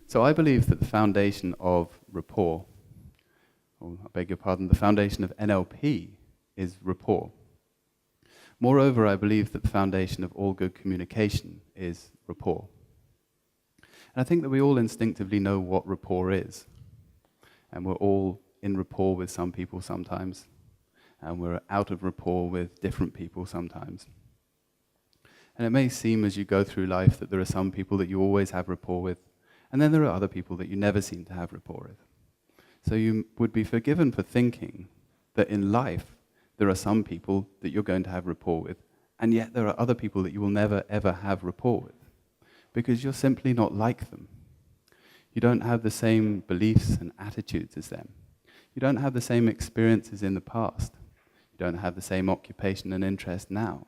So I believe that the foundation of rapport, or I beg your pardon, the foundation of NLP is rapport. Moreover, I believe that the foundation of all good communication is rapport. And I think that we all instinctively know what rapport is. And we're all in rapport with some people sometimes. And we're out of rapport with different people sometimes. And it may seem as you go through life that there are some people that you always have rapport with, and then there are other people that you never seem to have rapport with. So you would be forgiven for thinking that in life there are some people that you're going to have rapport with, and yet there are other people that you will never ever have rapport with, because you're simply not like them. You don't have the same beliefs and attitudes as them. You don't have the same experiences in the past. You don't have the same occupation and interest now.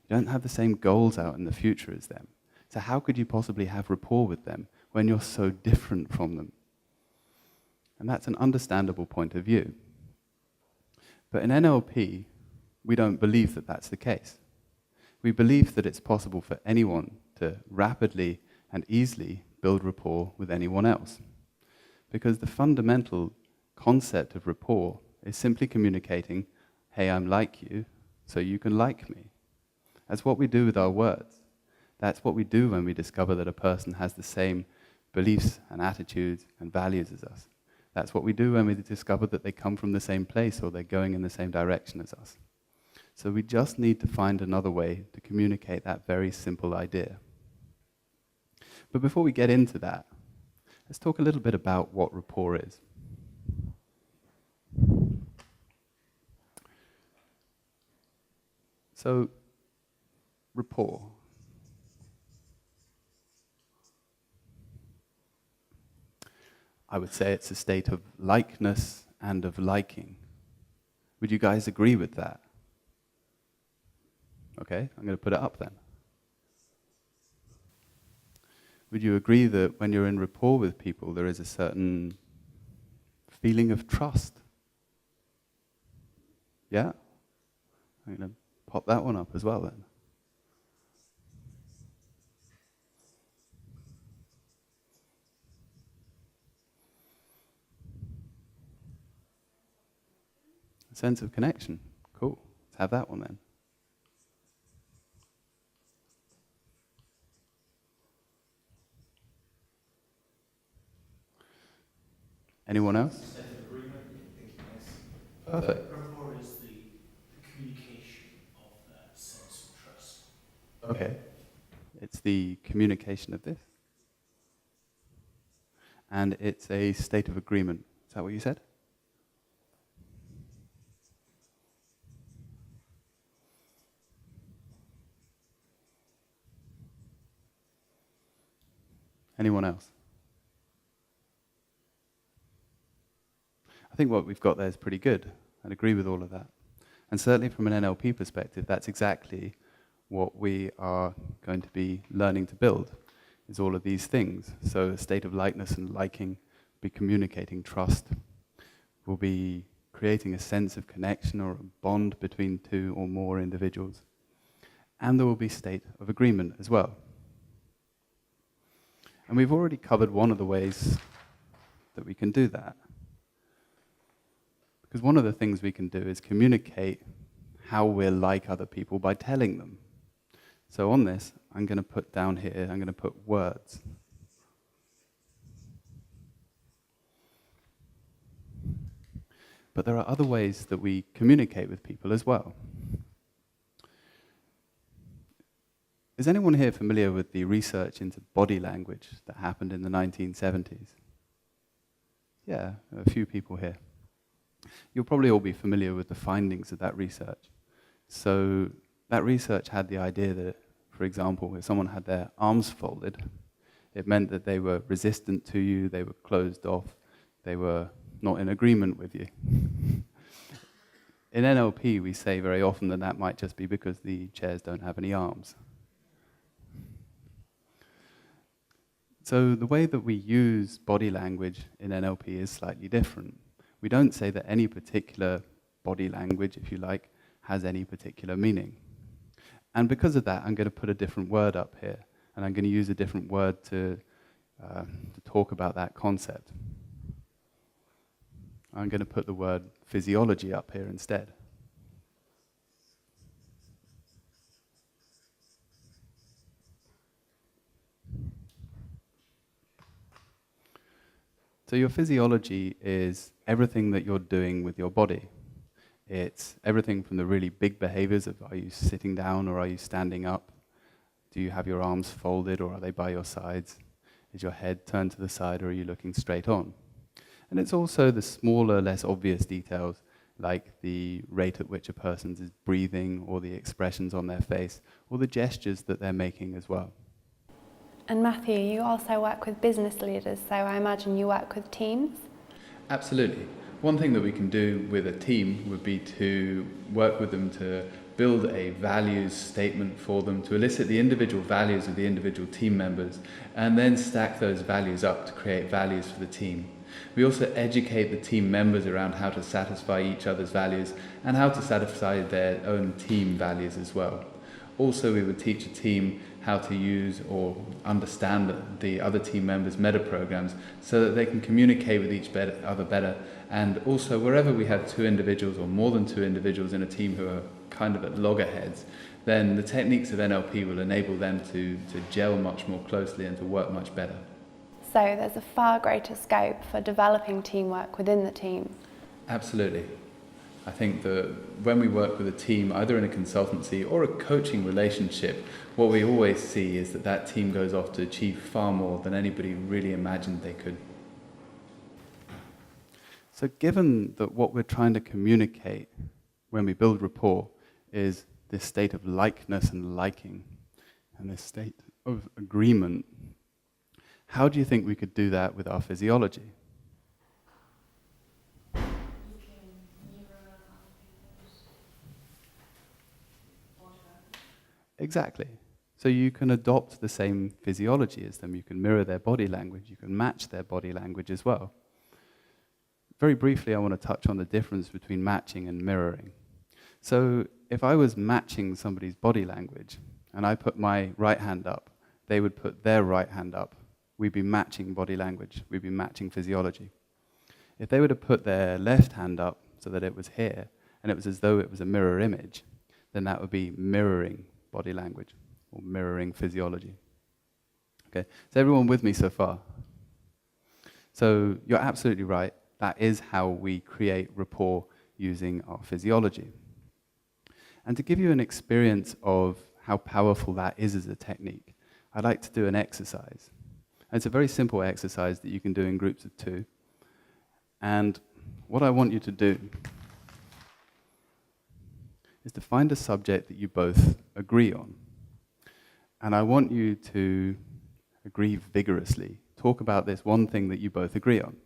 You don't have the same goals out in the future as them. So how could you possibly have rapport with them when you're so different from them? And that's an understandable point of view. But in NLP, we don't believe that that's the case. We believe that it's possible for anyone to rapidly and easily build rapport with anyone else. Because the fundamental concept of rapport is simply communicating, hey, I'm like you, so you can like me. That's what we do with our words. That's what we do when we discover that a person has the same beliefs and attitudes and values as us. That's what we do when we discover that they come from the same place or they're going in the same direction as us. So we just need to find another way to communicate that very simple idea. But before we get into that, let's talk a little bit about what rapport is. So, rapport. I would say it's a state of likeness and of liking. Would you guys agree with that? Okay, I'm going to put it up then. Would you agree that when you're in rapport with people, there is a certain feeling of trust? Yeah? I'm going to pop that one up as well then. A sense of connection. Cool. Let's have that one then. Anyone else? State of agreement, thinking yes. Perfect. Rapport is the communication of that sense of trust. Okay. It's the communication of this. And it's a state of agreement. Is that what you said? Anyone else? I think what we've got there is pretty good. I'd agree with all of that. And certainly from an NLP perspective, that's exactly what we are going to be learning to build, is all of these things. So a state of likeness and liking, be communicating trust, will be creating a sense of connection or a bond between two or more individuals. And there will be state of agreement as well. And we've already covered one of the ways that we can do that. Because one of the things we can do is communicate how we're like other people by telling them. So on this, I'm going to put down here, I'm going to put words. But there are other ways that we communicate with people as well. Is anyone here familiar with the research into body language that happened in the 1970s? Yeah, a few people here. You'll probably all be familiar with the findings of that research. So that research had the idea that, for example, if someone had their arms folded, it meant that they were resistant to you, they were closed off, they were not in agreement with you. In NLP, we say very often that that might just be because the chairs don't have any arms. So the way that we use body language in NLP is slightly different. We don't say that any particular body language, if you like, has any particular meaning. And because of that, I'm going to put a different word up here. And I'm going to use a different word to to talk about that concept. I'm going to put the word physiology up here instead. So your physiology is everything that you're doing with your body. It's everything from the really big behaviors of, are you sitting down or are you standing up? Do you have your arms folded or are they by your sides? Is your head turned to the side or are you looking straight on? And it's also the smaller, less obvious details, like the rate at which a person is breathing or the expressions on their face or the gestures that they're making as well. And Matthew, you also work with business leaders, so I imagine you work with teams? Absolutely. One thing that we can do with a team would be to work with them to build a values statement for them, to elicit the individual values of the individual team members, and then stack those values up to create values for the team. We also educate the team members around how to satisfy each other's values and how to satisfy their own team values as well. Also, we would teach a team how to use or understand the other team members' meta programs so that they can communicate with each other better. And also, wherever we have two individuals or more than two individuals in a team who are kind of at loggerheads, then the techniques of NLP will enable them to gel much more closely and to work much better. So there's a far greater scope for developing teamwork within the team. Absolutely. I think that when we work with a team, either in a consultancy or a coaching relationship, what we always see is that that team goes off to achieve far more than anybody really imagined they could. So given that what we're trying to communicate when we build rapport is this state of likeness and liking, and this state of agreement, how do you think we could do that with our physiology? Exactly. So you can adopt the same physiology as them. You can mirror their body language. You can match their body language as well. Very briefly, I want to touch on the difference between matching and mirroring. So if I was matching somebody's body language and I put my right hand up, they would put their right hand up. We'd be matching body language. We'd be matching physiology. If they were to put their left hand up so that it was here and it was as though it was a mirror image, then that would be mirroring body language or mirroring physiology. Okay, is everyone with me so far? So you're absolutely right. That is how we create rapport using our physiology. And to give you an experience of how powerful that is as a technique, I'd like to do an exercise. And it's a very simple exercise that you can do in groups of two. And what I want you to do is to find a subject that you both agree on. And I want you to agree vigorously. Talk about this one thing that you both agree on.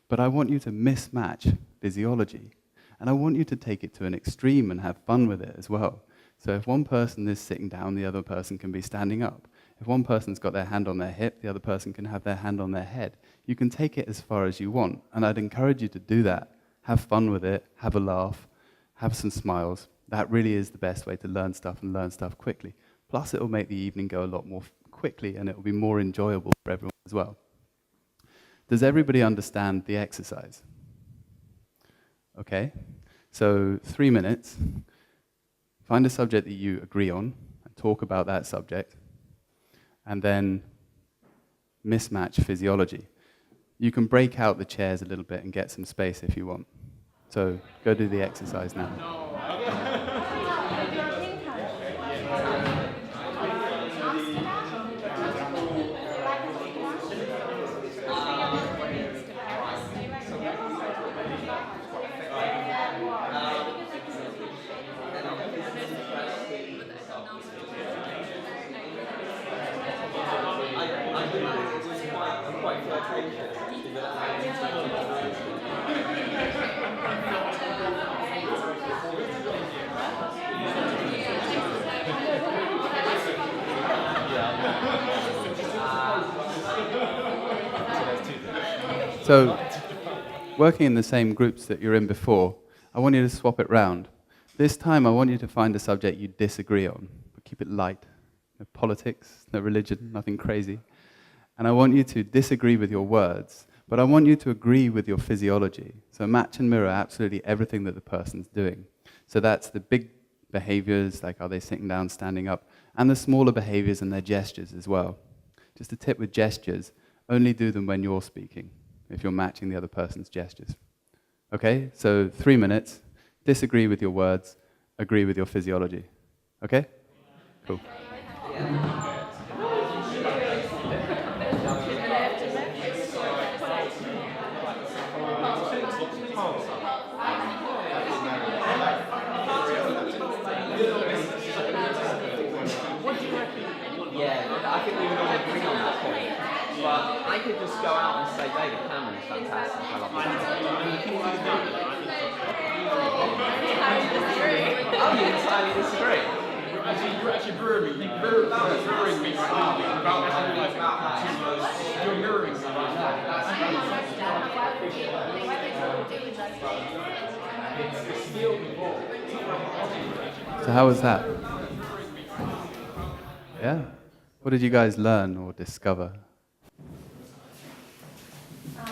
But I want you to mismatch physiology. And I want you to take it to an extreme and have fun with it as well. So if one person is sitting down, the other person can be standing up. If one person's got their hand on their hip, the other person can have their hand on their head. You can take it as far as you want. And I'd encourage you to do that. Have fun with it, have a laugh, have some smiles. That really is the best way to learn stuff and learn stuff quickly. Plus, it will make the evening go a lot more quickly and it will be more enjoyable for everyone as well. Does everybody understand the exercise? Okay, so 3 minutes. Find a subject that you agree on and talk about that subject. And then mismatch physiology. You can break out the chairs a little bit and get some space if you want. So go do the exercise now. So, working in the same groups that you're in before, I want you to swap it round. This time I want you to find a subject you disagree on, but keep it light. No politics, no religion, nothing crazy. And I want you to disagree with your words, but I want you to agree with your physiology. So match and mirror absolutely everything that the person's doing. So that's the big behaviors, like are they sitting down, standing up, and the smaller behaviors and their gestures as well. Just a tip with gestures, only do them when you're speaking, if you're matching the other person's gestures. Okay, so 3 minutes, disagree with your words, agree with your physiology. Okay? Cool. Yeah, I think we would all agree on that point. But I could just go out and say David Cameron's fantastic. I love him. Oh, you entirely disagree? You're actually mirroring me. You're mirroring me right now. Without actually realizing you're mirroring me right now. So how was that? Yeah? What did you guys learn or discover? Like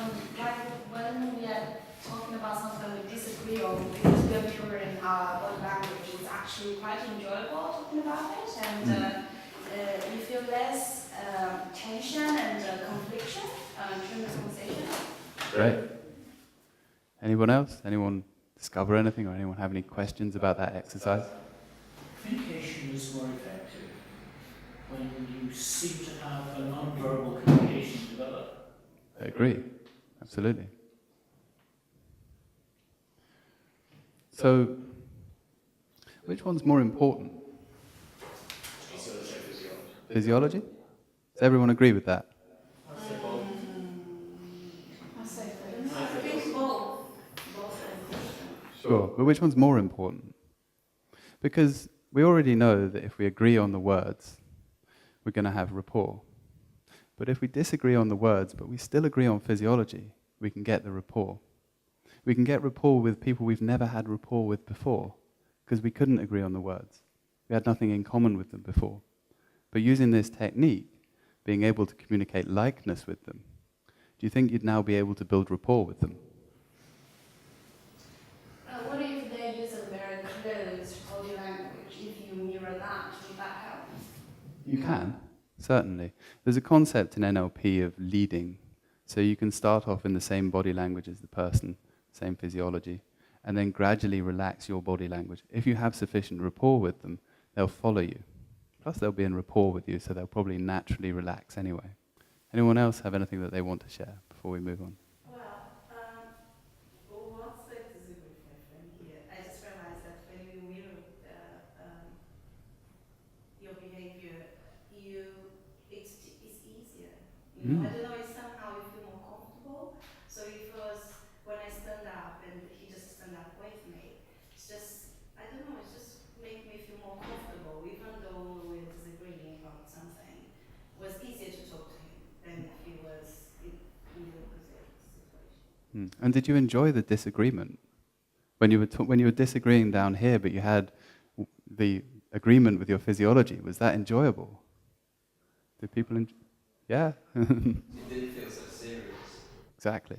when we are talking about something we disagree on, because we are mirroring our body language, it's actually quite enjoyable talking about it, and you feel less tension and confliction during the conversation. Great. Anyone else? Anyone discover anything or anyone have any questions about that exercise? Communication is more effective when you seem to have an nonverbal communication develop. I agree. Absolutely. So, which one's more important? Physiology? Does everyone agree with that? I think both. Sure. But which one's more important? Because we already know that if we agree on the words, we're going to have rapport. But if we disagree on the words, but we still agree on physiology, we can get the rapport. We can get rapport with people we've never had rapport with before, because we couldn't agree on the words. We had nothing in common with them before. But using this technique, being able to communicate likeness with them, do you think you'd now be able to build rapport with them? What if they use a very close body language? If you mirror that, would that help? You can, certainly. There's a concept in NLP of leading. So you can start off in the same body language as the person, same physiology, and then gradually relax your body language. If you have sufficient rapport with them, they'll follow you. Plus they'll be in rapport with you, so they'll probably naturally relax anyway. Anyone else have anything that they want to share before we move on? What's the disagreement here? I just realized that when you mirror your behavior, it's easier. I don't know, it's somehow you feel more comfortable. So if it was when I stand up and he just stand up with me, it's just, I don't know, it's just make me feel more comfortable, even though we're disagreeing about something. It was easier to talk to him than if he was in the opposite situation. And did you enjoy the disagreement? When you were disagreeing down here, but you had the agreement with your physiology, was that enjoyable? Did people enjoy? Yeah. It didn't feel so serious. Exactly.